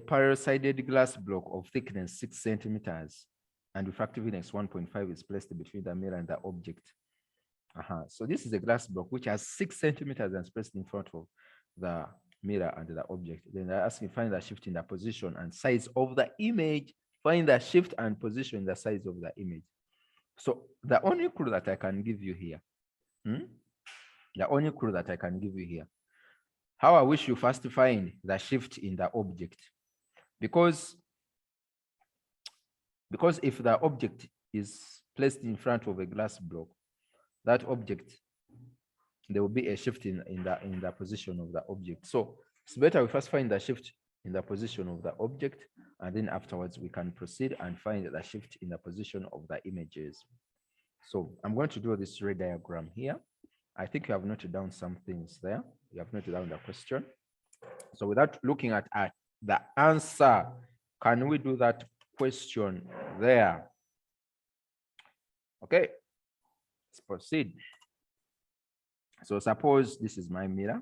parallel-sided glass block of thickness 6 centimeters and refractive index 1.5 is placed between the mirror and the object. So this is a glass block which has 6 centimeters and is placed in front of the mirror and the object. Then they're asking find the shift in the position and size of the image. Find the shift and position in the size of the image. So the only clue that I can give you here, how I wish you first find the shift in the object, because if the object is placed in front of a glass block, that object, there will be a shift in the position of the object. So it's better we first find the shift in the position of the object, and then afterwards we can proceed and find the shift in the position of the images. So I'm going to draw this ray diagram here. I think you have noted down some things there. You have noted down the question. So without looking at the answer, can we do that question there? Okay, let's proceed. So suppose this is my mirror.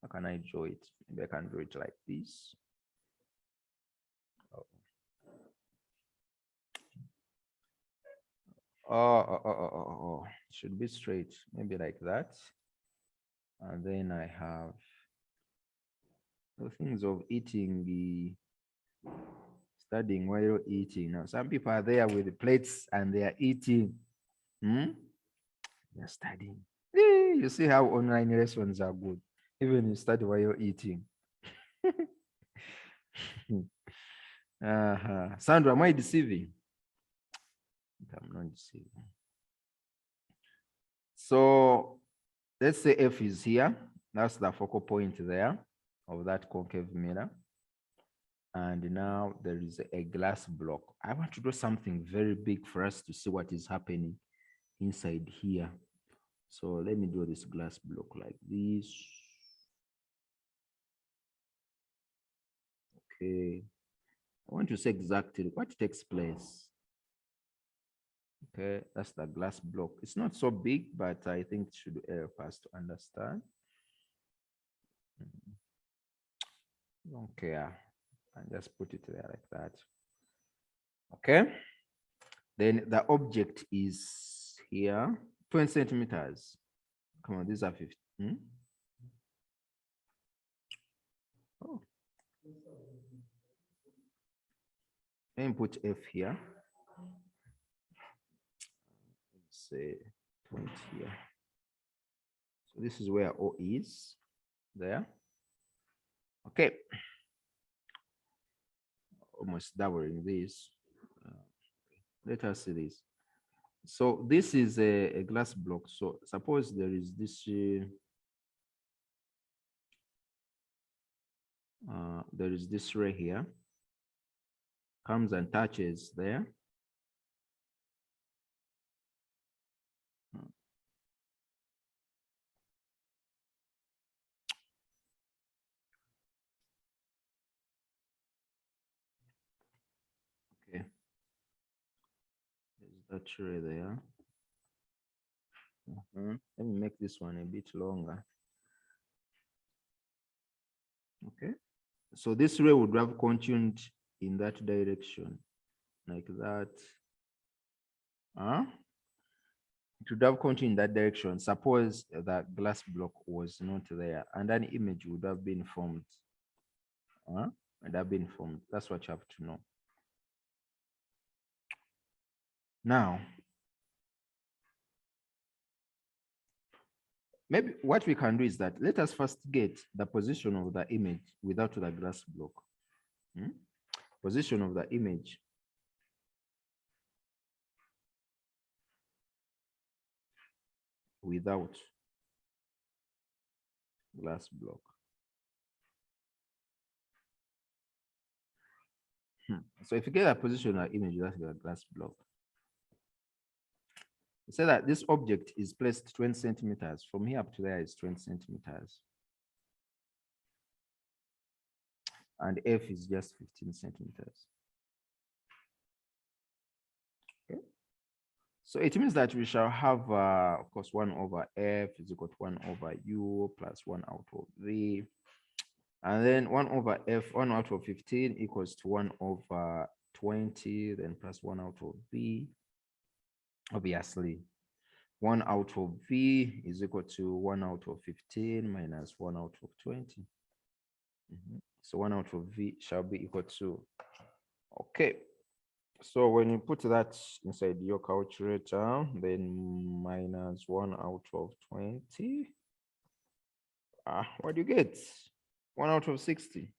How can I draw it? Maybe I can draw it like this. Oh, it should be straight, maybe like that. And then I have the things of eating, studying while eating. Now, some people are there with the plates and they are eating. They're studying. You see how online lessons are good. Even you study while you're eating. Sandra, am I deceiving? I'm not deceiving. So let's say F is here. That's the focal point there of that concave mirror. And now there is a glass block. I want to do something very big for us to see what is happening inside here. So let me draw this glass block like this. Okay. I want to say exactly what takes place. Okay, that's the glass block. It's not so big, but I think it should help us to understand. Okay, and just put it there like that. Okay. Then the object is here, 20 centimeters. Come on, these are 15. Oh. Let me put F here. Let's say 20 here. So this is where O is, there. Okay. Almost doubling this. Let us see this. So this is a glass block. So suppose there is this ray here, comes and touches there. Okay, there's that ray there. Let me make this one a bit longer. Okay, so this ray would have continued in that direction, like that. It would have continued in that direction. Suppose that glass block was not there, and an image would have been formed. That's what you have to know. Now, maybe what we can do is that let us first get the position of the image without the glass block. Position of the image without glass block. So if you get a position of the image without the glass block, say that this object is placed 20 centimeters. From here up to there is 20 centimeters. And F is just 15 centimeters. Okay. So it means that we shall have, of course, 1 over F is equal to 1 over U plus 1 out of V. And then 1 over f, 1 out of 15 equals to 1 over 20, then plus 1 out of v. Obviously, 1 out of v is equal to 1 out of 15 minus 1 out of 20. So 1 out of v shall be equal to, okay. So when you put that inside your calculator, then minus 1 out of 20. What do you get? 1 out of 60.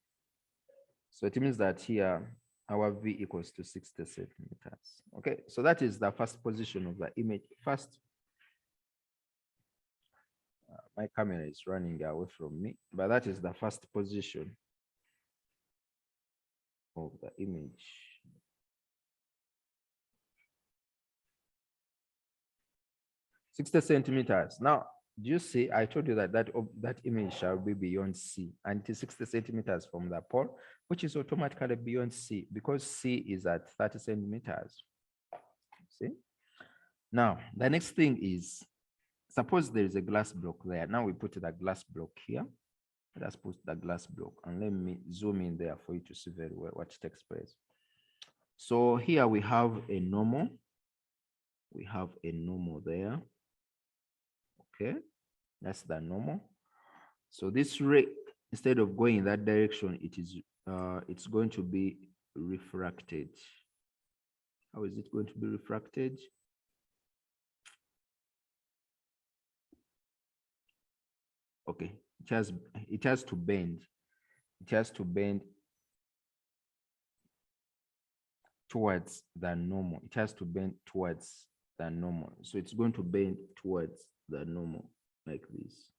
So it means that here our v equals to 60 centimeters. Okay, so that is the first position of the image. First, my camera is running away from me, but that is the first position of the image. $60 centimeters. Now, do you see? I told you that that image shall be beyond C, and it is 60 centimeters from the pole, which is automatically beyond C because C is at 30 centimeters. See? Now, the next thing is, suppose there is a glass block there. Now we put the glass block here. Let us put the glass block, and let me zoom in there for you to see very well what takes place. So here we have a normal. We have a normal there. Okay, that's the normal. So this ray, instead of going in that direction, it's going to be refracted. How is it going to be refracted? Okay, it has to bend. It has to bend towards the normal. It has to bend towards the normal. So it's going to bend towards the normal like this.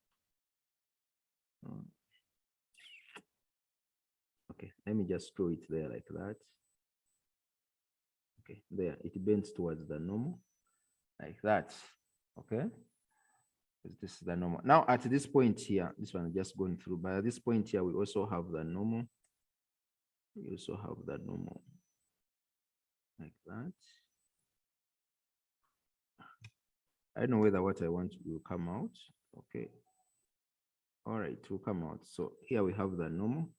Okay, let me just draw it there like that. Okay, there, it bends towards the normal like that. Okay, this is the normal. Now at this point here, this one just going through, but at this point here, we also have the normal. We also have the normal like that. I don't know whether what I want will come out. Okay. All right, it will come out. So here we have the normal.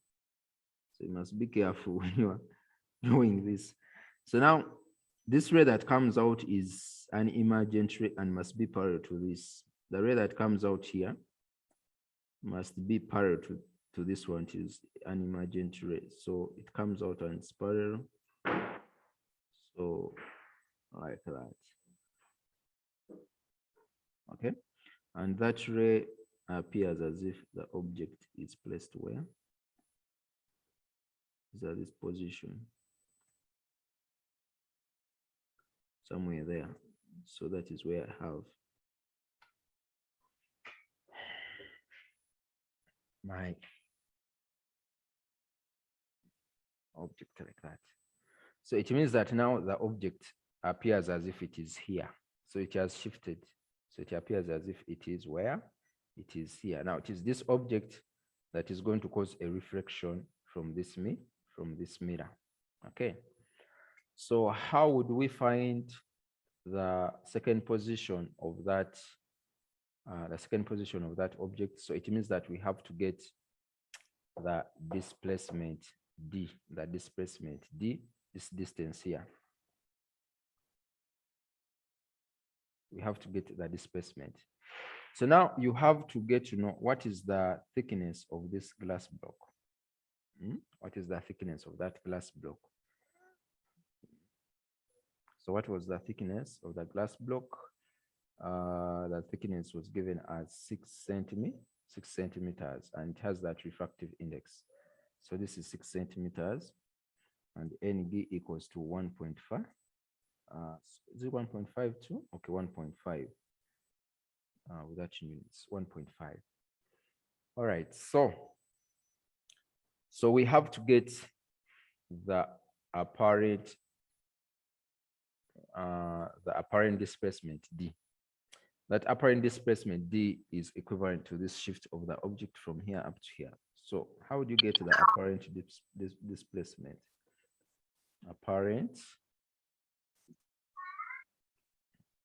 So you must be careful when you are doing this. So now this ray that comes out is an emergent ray and must be parallel to this. The ray that comes out here must be parallel to this one, which is an emergent ray. So it comes out and it's parallel. So like that. Okay. And that ray appears as if the object is placed where? Is at this position. Somewhere there. So that is where I have my object like that. So it means that now the object appears as if it is here. So it has shifted. So it appears as if it is where? It is here. Now it is this object that is going to cause a reflection from this mirror. Okay. So how would we find the second position of that object? So it means that we have to get the displacement d, this distance here. We have to get the displacement. So now you have to get to know what is the thickness of this glass block. What is the thickness of that glass block? So what was the thickness of the glass block? The thickness was given as 6 centimeters, and it has that refractive index. So this is 6 centimeters, and ND equals to 1.5. Is it 1.52? Okay, 1.5. With that units, 1.5. All right, so we have to get the apparent displacement D. That apparent displacement D is equivalent to this shift of the object from here up to here. So how would you get the apparent displacement?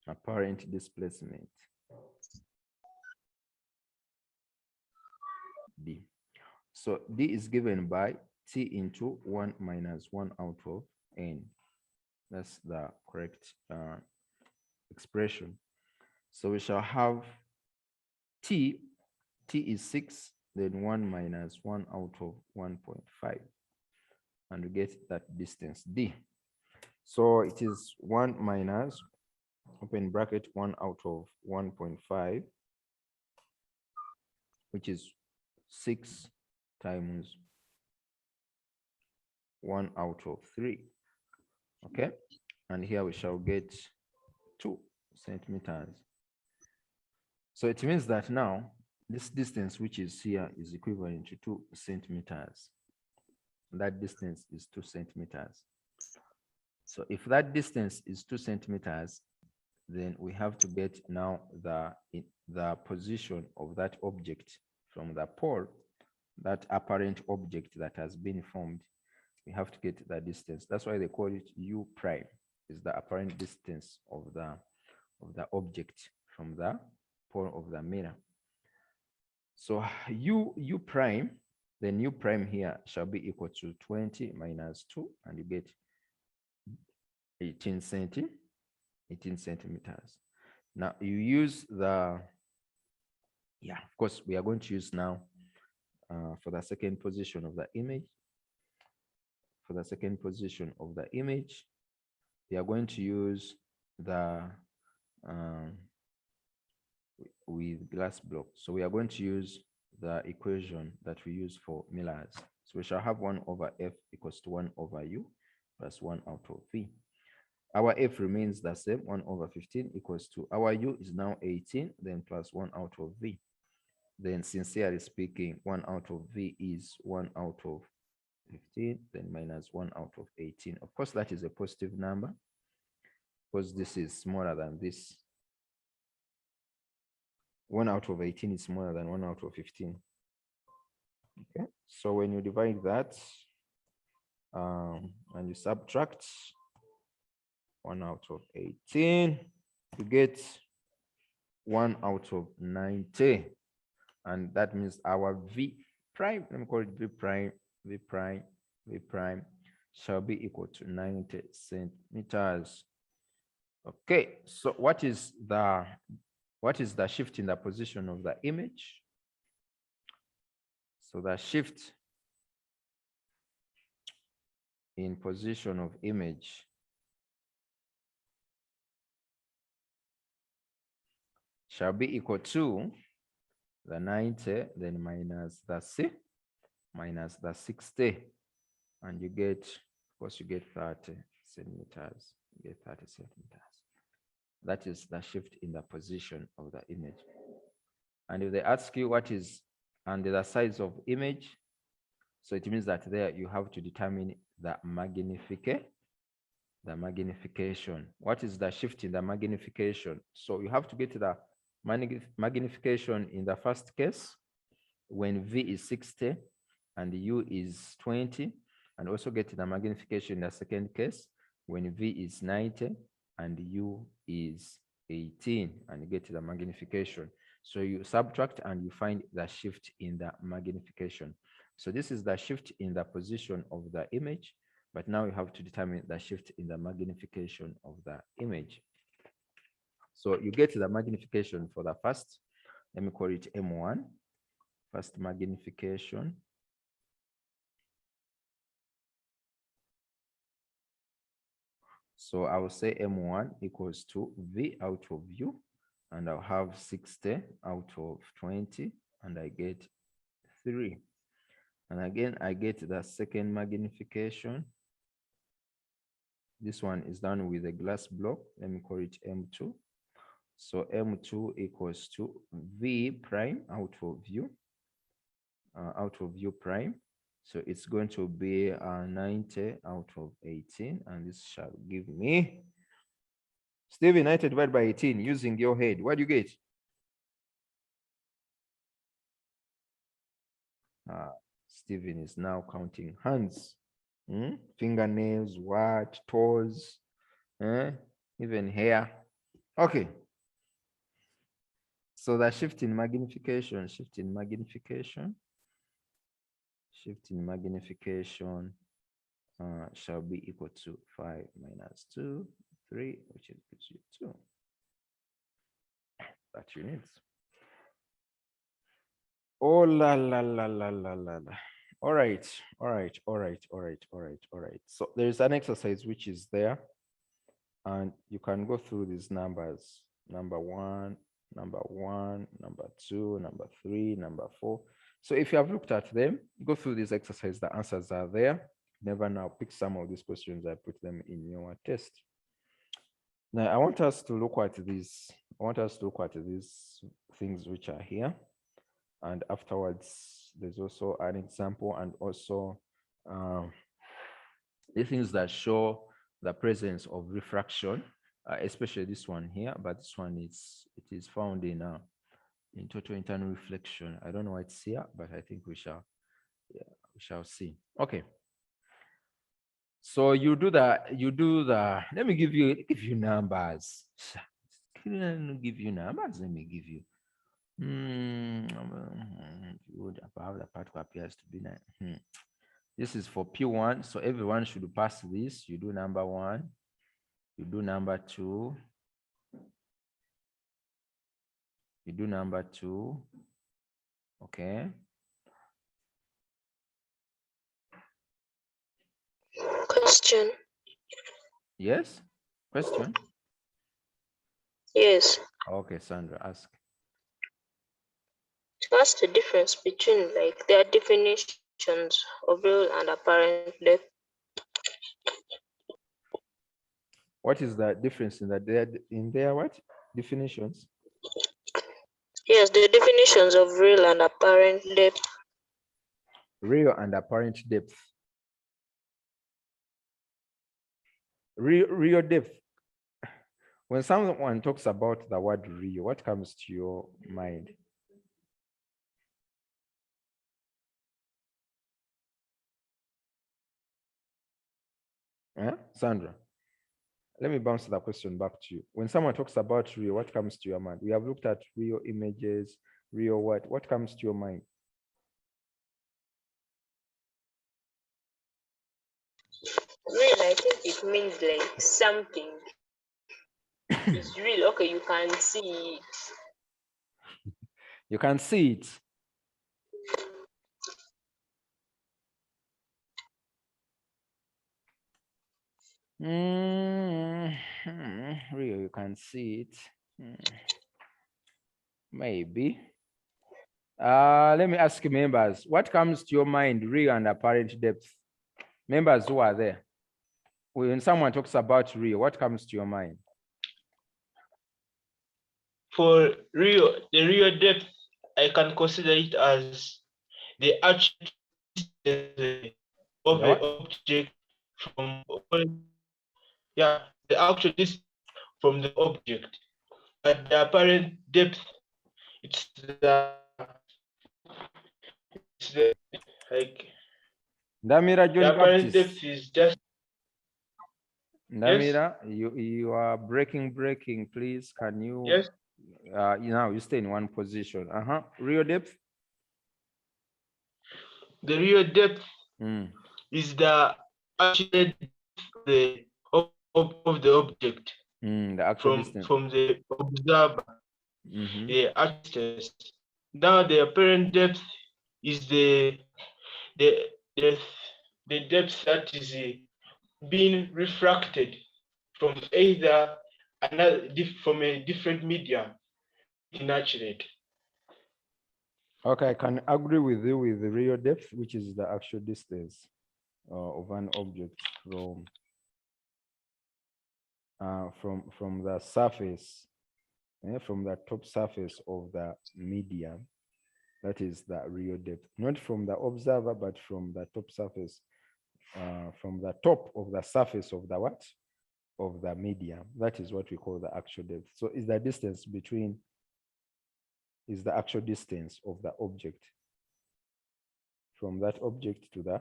Apparent displacement D. So D is given by T into 1 minus 1 out of N. That's the correct expression. So we shall have T is 6, then 1 minus 1 out of 1.5. And we get that distance D. So it is 1 minus, open bracket, 1 out of 1.5, which is 6 times 1 out of 3. Okay. And here we shall get 2 centimeters. So it means that now this distance, which is here, is equivalent to 2 centimeters. That distance is 2 centimeters. So if that distance is 2 centimeters, then we have to get now the position of that object from the pole, that apparent object that has been formed. We have to get the distance. That's why they call it U prime, is the apparent distance of the object from the pole of the mirror. So U prime, then U prime here shall be equal to 20 minus 2, and you get 18 centimeters. Now you use the, of course, we are going to use now for the second position of the image. For the second position of the image, we are going to use the with glass block. So we are going to use the equation that we use for mirrors. So we shall have 1 over F equals to 1 over U plus 1 out of V. Our F remains the same, 1 over 15 equals to, our U is now 18, then plus 1 out of V. Then sincerely speaking, 1 out of V is 1 out of 15, then minus 1 out of 18. Of course, that is a positive number because this is smaller than this. 1 out of 18 is smaller than 1 out of 15. Okay, so when you divide that and you subtract 1 out of 18, you get 1 out of 90. And that means our V prime, let me call it V prime, V prime, V prime, shall be equal to 90 centimeters. Okay, so what is the shift in the position of the image? So the shift in position of image shall be equal to the 90, then minus the 60, and you get, of course, you get 30 centimeters. You get 30 centimeters. That is the shift in the position of the image. And if they ask you what is under the size of image, so it means that there you have to determine the magnification. What is the shift in the magnification? So you have to get the magnification in the first case when V is 60 and U is 20, and also get the magnification in the second case when V is 90 and U is 18, and you get the magnification. So you subtract and you find the shift in the magnification. So this is the shift in the position of the image, but now you have to determine the shift in the magnification of the image. So you get the magnification for the first, let me call it M1, first magnification. So I will say M1 equals to V out of U, and I'll have 60 out of 20, and I get 3. And again, I get the second magnification. This one is done with a glass block. Let me call it M2. So M2 equals to V prime out of U prime. So it's going to be 90 out of 18, and this shall give me, Steven, 90 divided by 18 using your head. What do you get? Steven is now counting hands, fingernails, what, toes, even hair. Okay. So the shift in magnification shift in magnification shall be equal to 5 minus 2, 3, which gives you 2. That you need. Oh la la la la la la la. All right. So there's an exercise which is there, and you can go through these numbers. Number 1, number 2, number 3, number 4. So if you have looked at them, go through this exercise. The answers are there. Never now pick some of these questions. I put them in your test. Now I want us to look at these. I want us to look at these things which are here. And afterwards, there's also an example, and also the things that show the presence of refraction, especially this one here. But this one it is found in total internal reflection. I don't know why it's here, but I think we shall see. Okay. So you do the. Let me give you numbers. Give you numbers. Let me give you. Above the part appears to be 9. This is for P1, so everyone should pass this. You do number 1, you do number 2, you do number 2. Okay. Question. Yes. Question. Yes. Okay, Sandra, ask. What's the difference between their definitions of real and apparent depth? What is the difference in that? In their what definitions? Yes, the definitions of real and apparent depth. Real and apparent depth. Real depth. When someone talks about the word real, what comes to your mind? Sandra, let me bounce the question back to you. When someone talks about real, what comes to your mind? We have looked at real images, real what? What comes to your mind? Real, I think it means something is real. Okay, you can see it. You can see it. Real, you can see it. Maybe. Let me ask you, members, what comes to your mind, real and apparent depth? Members who are there. When someone talks about real, what comes to your mind? For real, the real depth, I can consider it as the actual distance of the object from the actual distance from the object. But the apparent depth, it's the Ndamira John the apparent Baptist. depth is just Ndamira, you are breaking, please. Can you you stay in one position? Real depth. The real depth is the actual depth of the object. The actual distance from the observer. The actual. Now the apparent depth is the depth that is being refracted from either from a different medium naturally. Okay, I can agree with you with the real depth, which is the actual distance of an object from the surface, from the top surface of the medium. That is the real depth, not from the observer, but from the top surface, from the top of the surface of the what? Of the medium. That is what we call the actual depth. So is the distance between, is the actual distance of the object from that object to the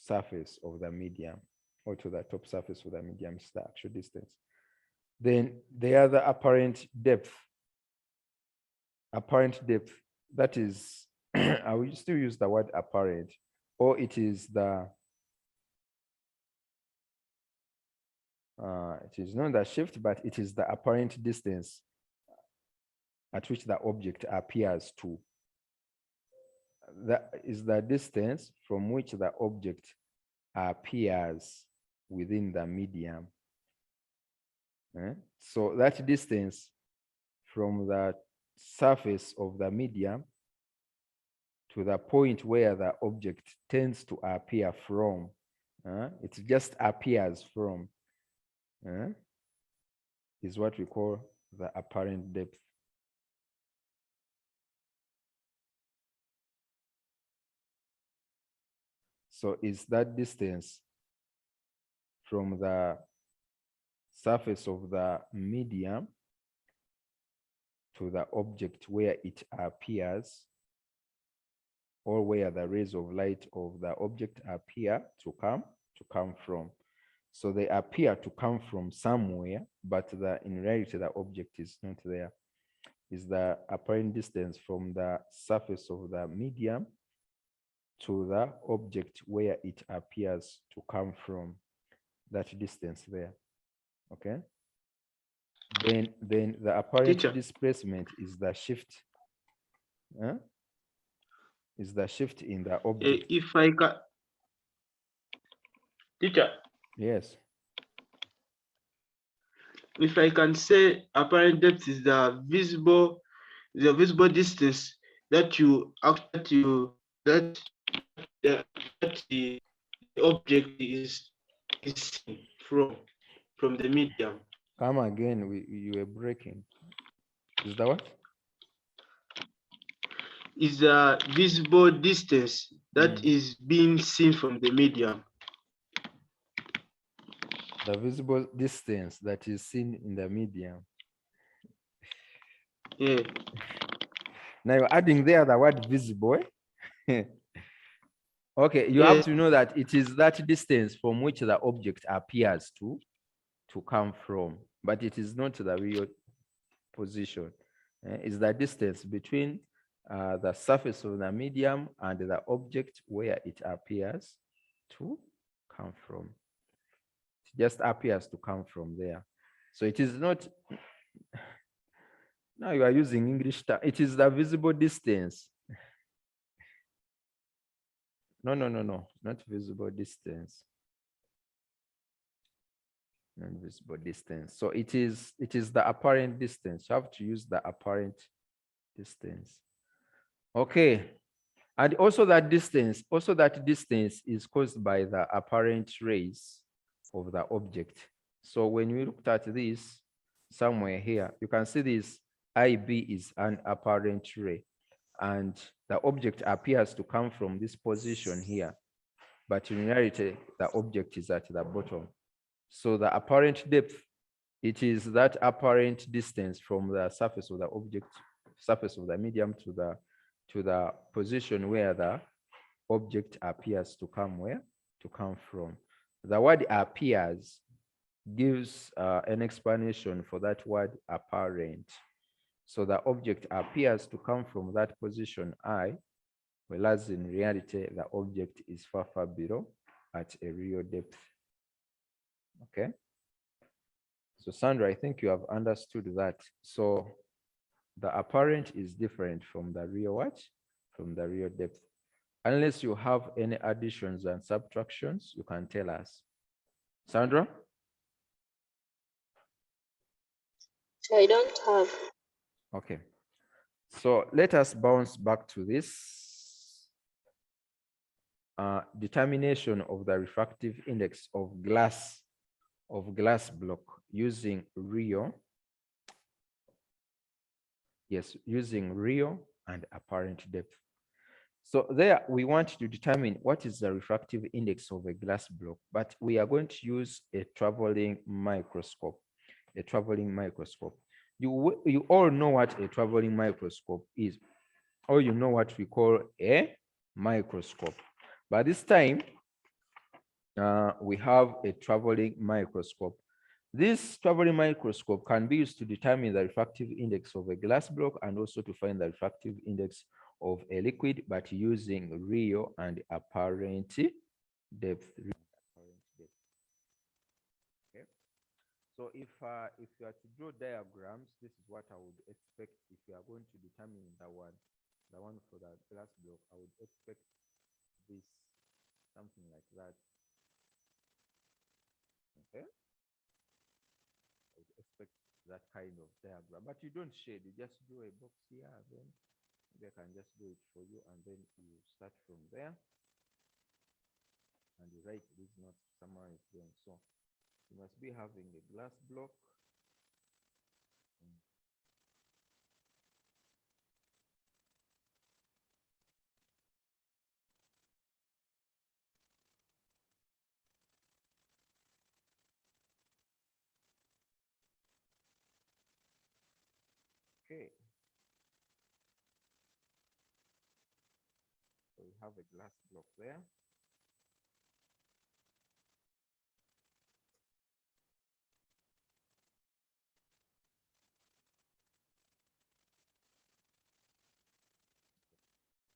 surface of the medium, or to the top surface of the medium, is the actual distance. Then the other apparent depth, that is I will still use the word apparent, or it is the it is not the shift, but it is the apparent distance at which the object appears to. That is the distance from which the object appears within the medium. So that distance from the surface of the medium to the point where the object tends to appear from, it just appears from, is what we call the apparent depth. So is that distance from the surface of the medium to the object where it appears, or where the rays of light of the object appear to come from. So they appear to come from somewhere, but in reality the object is not there. Is the apparent distance from the surface of the medium to the object where it appears to come from, that distance there. Okay. Then the apparent Teacher. displacement is the shift. Is the shift in the object. If I can, teacher, Yes. if I can say apparent depth is the visible distance that the object is seen from the medium. Come again, you were breaking. Is that what? Is the visible distance that is being seen from the medium. The visible distance that is seen in the medium. Yeah. Now you're adding there the word visible. Okay, you have to know that it is that distance from which the object appears to come from, but it is not the real position. It's the distance between the surface of the medium and the object where it appears to come from. It just appears to come from there. So it is not, now you are using English, it is the visible distance. No, not visible distance. Non-visible distance. So it is the apparent distance. You have to use the apparent distance. Okay. And also that distance is caused by the apparent rays of the object. So when we looked at this somewhere here, you can see this IB is an apparent ray, and the object appears to come from this position here, but in reality the object is at the bottom. So the apparent depth, it is that apparent distance from the surface of the object, surface of the medium to the position where the object appears to come from. The word appears gives an explanation for that word apparent. So the object appears to come from that position I, whereas in reality the object is far below at a real depth. Okay. So Sandra, I think you have understood that. So the apparent is different from the real what? From the real depth. Unless you have any additions and subtractions, you can tell us. Sandra? I don't have. Okay. So let us bounce back to this determination of the refractive index of glass block using real. Yes, using real and apparent depth. So there we want to determine what is the refractive index of a glass block, but we are going to use a traveling microscope. A traveling microscope. You all know what a traveling microscope is, or you know what we call a microscope. But this time, we have a traveling microscope. This traveling microscope can be used to determine the refractive index of a glass block and also to find the refractive index of a liquid, but using real and apparent depth. Okay. So if you are to draw diagrams, this is what I would expect. If you are going to determine the one for the glass block, I would expect this, something like that. Okay. I would expect that kind of diagram, but you don't shade, you just do a box here, and then maybe I can just do it for you, and then you start from there and you write these notes to summarize them. So you must be having a glass block. Okay. So we have a glass block there.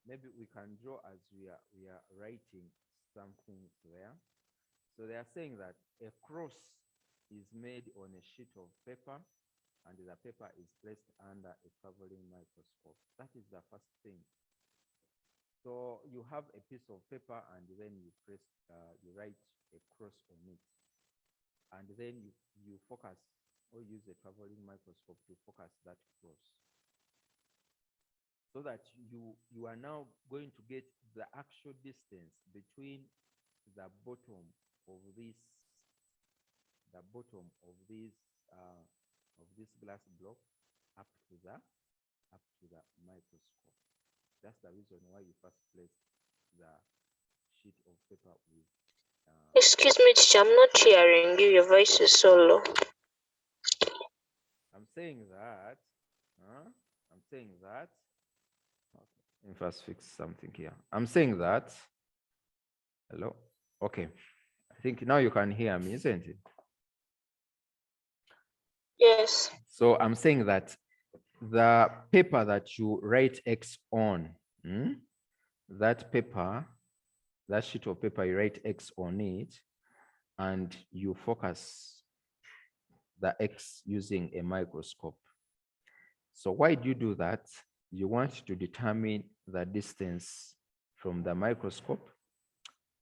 Maybe we can draw as we are writing some things there. So they are saying that a cross is made on a sheet of paper, and the paper is placed under a traveling microscope. That is the first thing. So you have a piece of paper, and then you write a cross on it, and then you focus or use a traveling microscope to focus that cross, so that you are now going to get the actual distance between the bottom of this glass block up to the microscope. That's the reason why you first place the sheet of paper with. Excuse me, teacher, I'm not hearing you. Your voice is so low. I'm saying that. I'm saying that. Okay. Let me first fix something here. I'm saying that. Hello. Okay. I think now you can hear me, isn't it? Yes. So I'm saying that the paper that you write X on, that sheet of paper, you write X on it, and you focus the X using a microscope. So why do you do that? You want to determine the distance from the microscope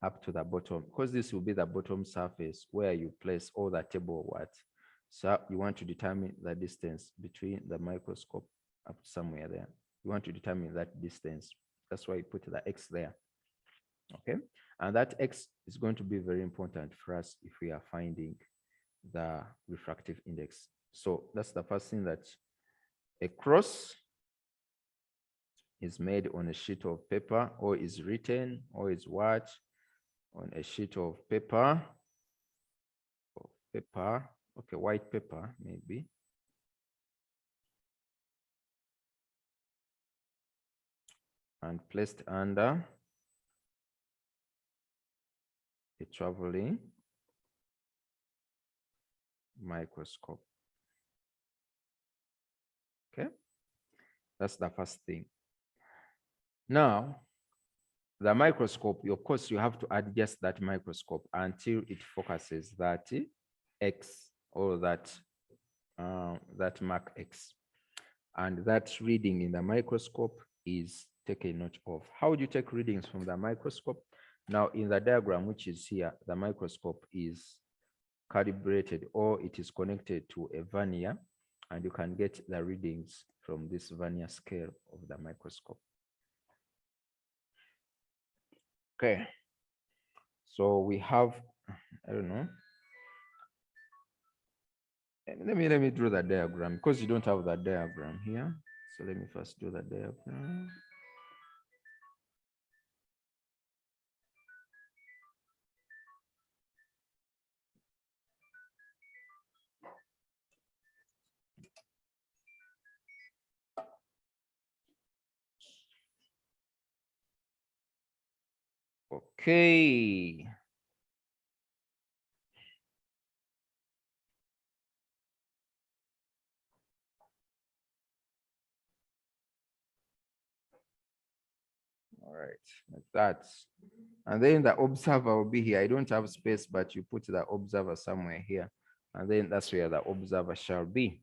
up to the bottom, because this will be the bottom surface where you place all the table work. So you want to determine the distance between the microscope up to somewhere there. You want to determine that distance. That's why you put the X there. Okay. And that X is going to be very important for us if we are finding the refractive index. So that's the first thing, that a cross is made on a sheet of paper, or is written, or is what, on a sheet of paper, okay, white paper maybe, and placed under a traveling microscope. Okay, that's the first thing. Now, the microscope, of course, you have to adjust that microscope until it focuses that X, or that mark X, and that reading in the microscope is taken note of. How do you take readings from the microscope? Now, in the diagram which is here, the microscope is calibrated, or it is connected to a vernier, and you can get the readings from this vernier scale of the microscope. Okay, so we have, I don't know, let me draw the diagram, because you don't have the diagram here. So let me first do the diagram. Okay. that. And then the observer will be here. I don't have space, but you put the observer somewhere here. And then that's where the observer shall be.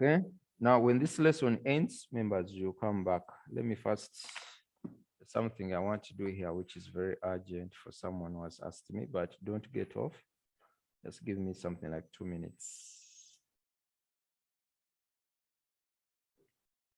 Okay. Now, when this lesson ends, members, you come back. Let me first, something I want to do here, which is very urgent for someone who has asked me, but don't get off. Just give me something like 2 minutes.